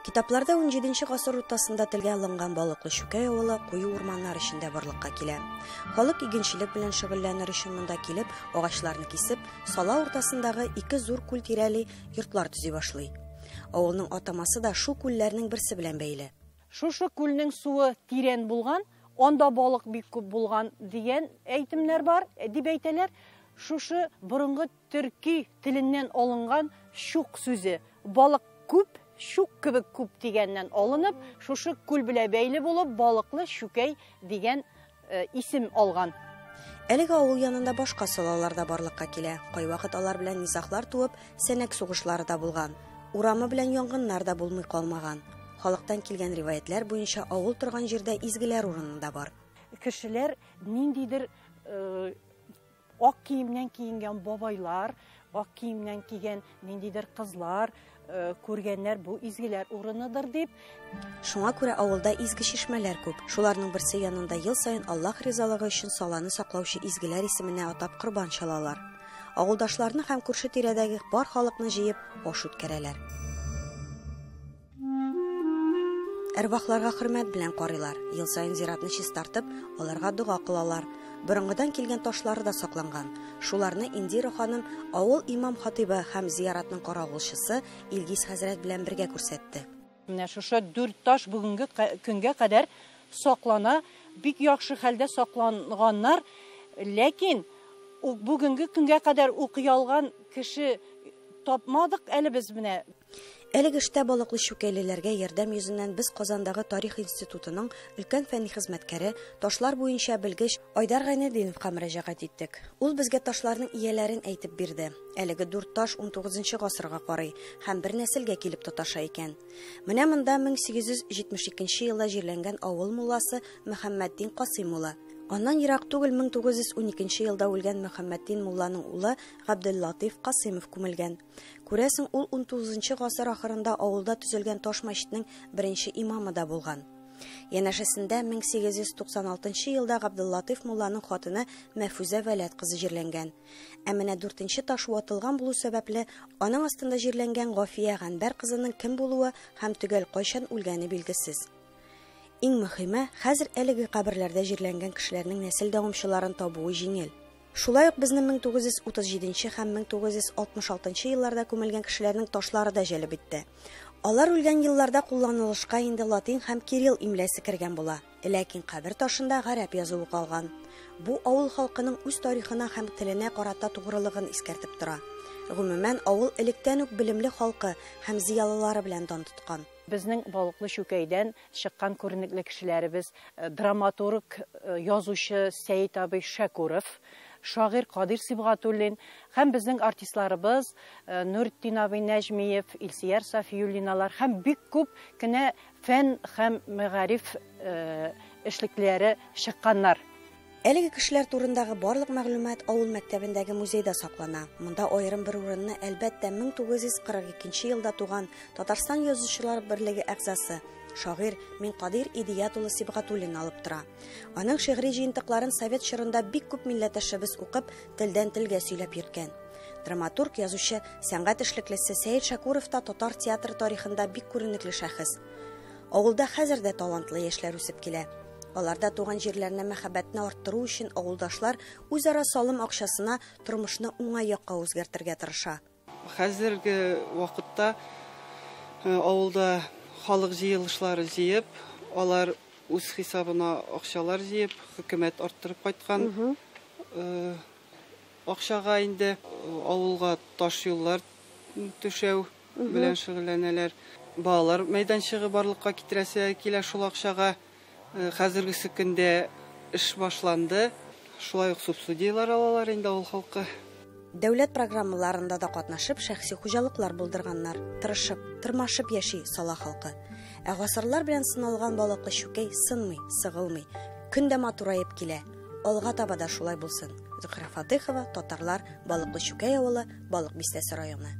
Китапларда 17 гасыр уртасында телгә алынган балыклы Шүкәй авылы куе урманнар эчендә барлыкка килә. Халык игенчелек белән шөгыльләнер өчен монда килеп, агачларны кисеп, сала уртасындагы ике зур күл тирәли йортлар төзи башлый. Авылның атамасы да шу күлләрнең берсе белән бәйле. Шушы күлнең суы тирән булган, анда балык бик күп булган дигән әйтемнәр бар, дип әйтәләр. Шушы борынгы төрки теленнән алынган шук сүзе. Балык күп, шук кебек күп дигәннән алынып, шушы күл белән бәйле булып, балыклы Шүкәй дигән исем алган. Әлеге авыл янында башка салалар да барлыкка килә. Кайвакыт алар белән низаклар туып, сәнәк сугышлары да булган. Урамы белән янгыннар да булмый калмаган. Халыктан килгән риваятләр буенча авыл торган җирдә изгеләр урынында бар. Кешеләр ниндидер ак киемнән киенгән бабайлар, ак киемнән кигән ниндидер кызлар күргәннәр бу изгеләр урыныдыр дип. Шуңа күрә авылда изге чишмәләр күп. Шуларның берсе янында ел саен Аллаһ ризалыгы өчен саланы саклаучы изгеләр исеменә атап корбан чалалар. Авылдашларны һәм күрше тирәдәге бар халыкны җыеп аш үткәрәләр. Әрвахларга хөрмәт белән карыйлар. Ел саен зиратны чистартып, аларга дуга кылалар. Борынгыдан килгән ташлары да сакланган. Шуларны Индира ханым авыл имам хатибы һәм зияратның каравылчысы Илгиз хәзрәт белән бергә күрсәтте. Менә шушы 4 таш бүгенге көнгә кадәр саклана, бик яхшы хәлдә сакланганнар, ләкин бүгенге көнгә кадәр укый алган кеше тапмадык әле без менә. Әлеге эштә балыклы Шүкәйлеләргә ярдәм йөзеннән без Казандагы Тарих институтының өлкән фәнни хезмәткәре, ташлар буенча белгеч Айдар Гайнетдиновка мөрәҗәгать иттек. Ул безгә ташларның ияләрен әйтеп бирде. Әлеге 4 таш 19 гасырга карый һәм бер нәселгә килеп тоташа икән. Менә монда 1872 елда җирләнгән авыл мулласы Мөхәммәддин Касыйм улы. Аннан ерак түгел 1912 елда үлгән Мөхәммәддин мулланың улы Габделлатиф Касыймов күмелгән. Күрәсең, ул 19 гасыр ахырында авылда төзелгән таш мәчетнең беренче имамы да булган. Янәшәсендә 1896 елда Габделлатиф мулланың хатыны Мәфүзә Вәләт кызы җирләнгән. Ә менә 4нче таш ватылган булу сәбәпле аның астында җирләнгән Гафия Гәнбәр кызының кем булуы һәм төгәл кайчан үлгәне билгесез. Иң мөһиме, хәзер әлеге каберләрдә җирләнгән кешеләрнең нәсел дәвамчыларын табуы җиңел. Шулай ук безнең 1937 һәм 1966 елларда күмелгән кешеләрнең ташлары да җәлеп итте. Алар үлгән елларда кулланылышка инде латин һәм кирилл имләсе кергән була, ләкин кабер ташында гарәп язуы калган. Бу авыл халкының үз тарихына һәм теленә карата тугрылыгын искәртеп тора. Гомумән, авыл электән үк белемле халкы һәм зиялылары белән дан тоткан. Безнең балыклы Шүкәйдән чыккан күренекле кешеләребез драматург, язучы Сәйит абый Шәкуров, шагыйрь Кадир Сибгатуллин һәм безнең артистларыбыз Нуретдин абый Нәҗмиев, Илсияр Сафиуллиналар һәм бик күп кенә фән һәм мәгариф эшлекләре чыкканнар. Әлеге кешеләр турындагы барлык мәгълүмат авыл мәктәбендәге музейда саклана. Монда аерым бер урынны әлбәттә 1942 елда туган Татарстан язучылар берлеге әгъзасы шагыйрь Минкадир Идият улы Сибгатуллин алып тора. Аның шигъри җыентыкларын совет чорында бик күп милләттәшебез укып, телдән телгә сөйләп йөрткән. Драматург, язучы, сәнгать эшлеклесе Сәйит Шәкуров та татар театры тарихында бик күренекле шәхес. Авылда хәзер дә талантлы яшьләр үсеп килә. Аларда туган җирләренә мәхәббәтне арттыру өчен авылдашлар үзара салым акчасына тормышны уңай якка үзгәртергә тырыша. Хәзерге вакытта авылда халык җыелышлары җыеп, алар үз хисабына акчалар җыеп, хөкүмәт арттырып кайткан. Акчага инде авылга таш юллар төшәү белән шөгыльләнәләр. Балалар мәйданчыгы барлыкка китерәсе килә шул акчага. Хәзергесе көндә эш башланды. Шулай ук субсидиялар алалар инде авыл халкы. Дәүләт программаларында да катнашып, шәхси хуҗалыклар булдырганнар. Тырышып, тырмашып яши сала халкы. Ә гасырлар белән сыналган балыклы Шүкәй сынмый, сыгылмый. Көндә матурайып килә. Алга таба да шулай булсын. Зөһрә Фатыйхова, татарлар, балыклы Шүкәй авылы, Балык Бистәсе районы.